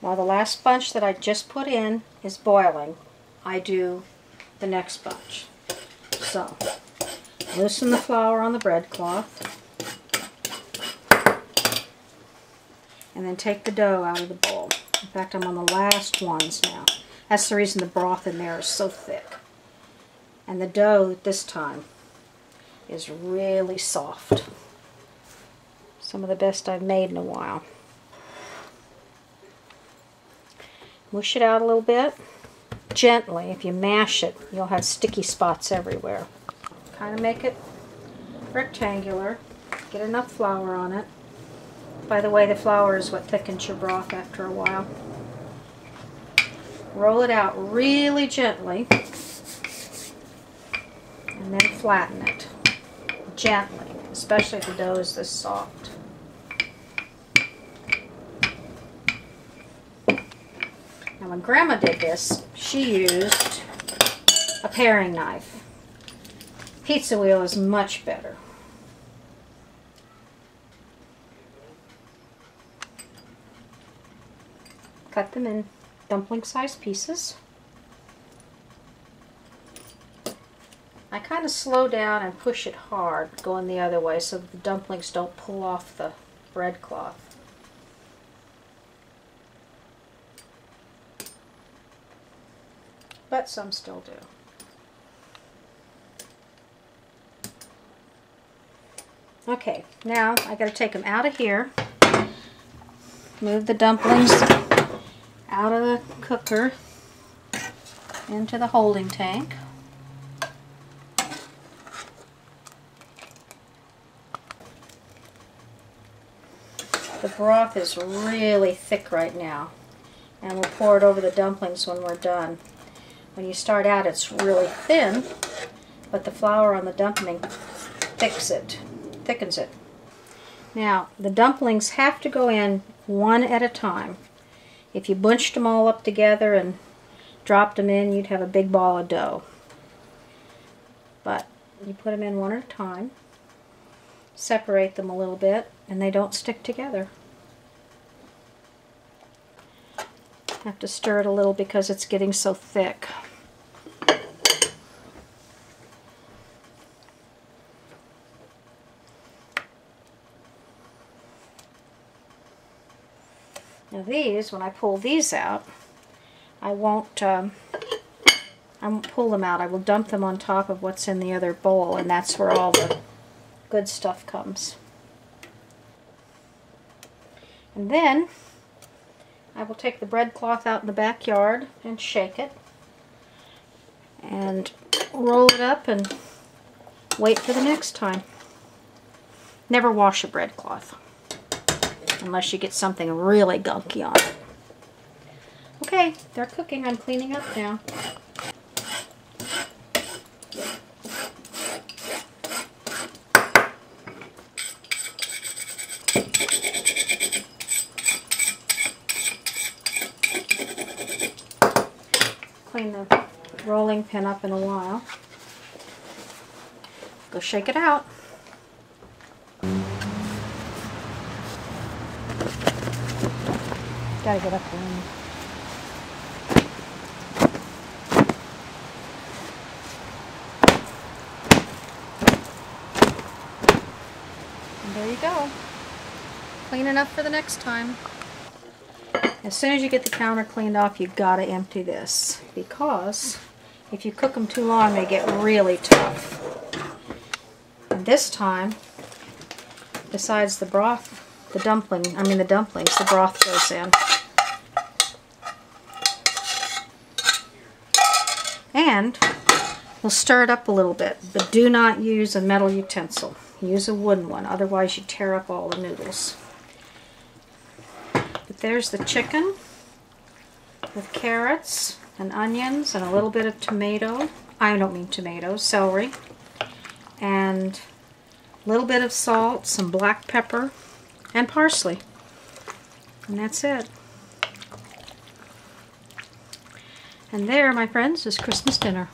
While the last bunch that I just put in is boiling, I do the next bunch. So, loosen the flour on the bread cloth, and then take the dough out of the bowl. In fact, I'm on the last ones now. That's the reason the broth in there is so thick. And the dough this time is really soft. Some of the best I've made in a while. Mush it out a little bit. Gently. If you mash it, you'll have sticky spots everywhere. Kind of make it rectangular. Get enough flour on it. By the way, the flour is what thickens your broth after a while. Roll it out really gently. And then flatten it. Gently. Especially if the dough is this soft. Now when Grandma did this, she used a paring knife. Pizza wheel is much better. Cut them in dumpling-sized pieces. I kind of slow down and push it hard, going the other way, so that the dumplings don't pull off the bread cloth. But some still do. Okay, now I got to take them out of here. Move the dumplings out of the cooker into the holding tank. The broth is really thick right now, and we'll pour it over the dumplings when we're done. When you start out, it's really thin, but the flour on the dumpling thickens it. Now, the dumplings have to go in one at a time. If you bunched them all up together and dropped them in, you'd have a big ball of dough. But you put them in one at a time, separate them a little bit, and they don't stick together. Have to stir it a little because it's getting so thick. Now these, when I pull these out, I won't pull them out. I will dump them on top of what's in the other bowl, and that's where all the good stuff comes. And then I will take the bread cloth out in the backyard and shake it and roll it up and wait for the next time. Never wash a bread cloth unless you get something really gunky on it. Okay, they're cooking. I'm cleaning up now. Clean the rolling pin up in a while. Go shake it out. Gotta get up there. And there you go. Clean enough for the next time. As soon as you get the counter cleaned off, you've got to empty this, because if you cook them too long, they get really tough. And this time, besides the broth, the dumplings, the broth goes in. And we'll stir it up a little bit, but do not use a metal utensil. Use a wooden one, otherwise you tear up all the noodles. But there's the chicken with carrots and onions and a little bit of tomato. I don't mean tomatoes, celery. And a little bit of salt, some black pepper, and parsley. And that's it. And there, my friends, is Christmas dinner.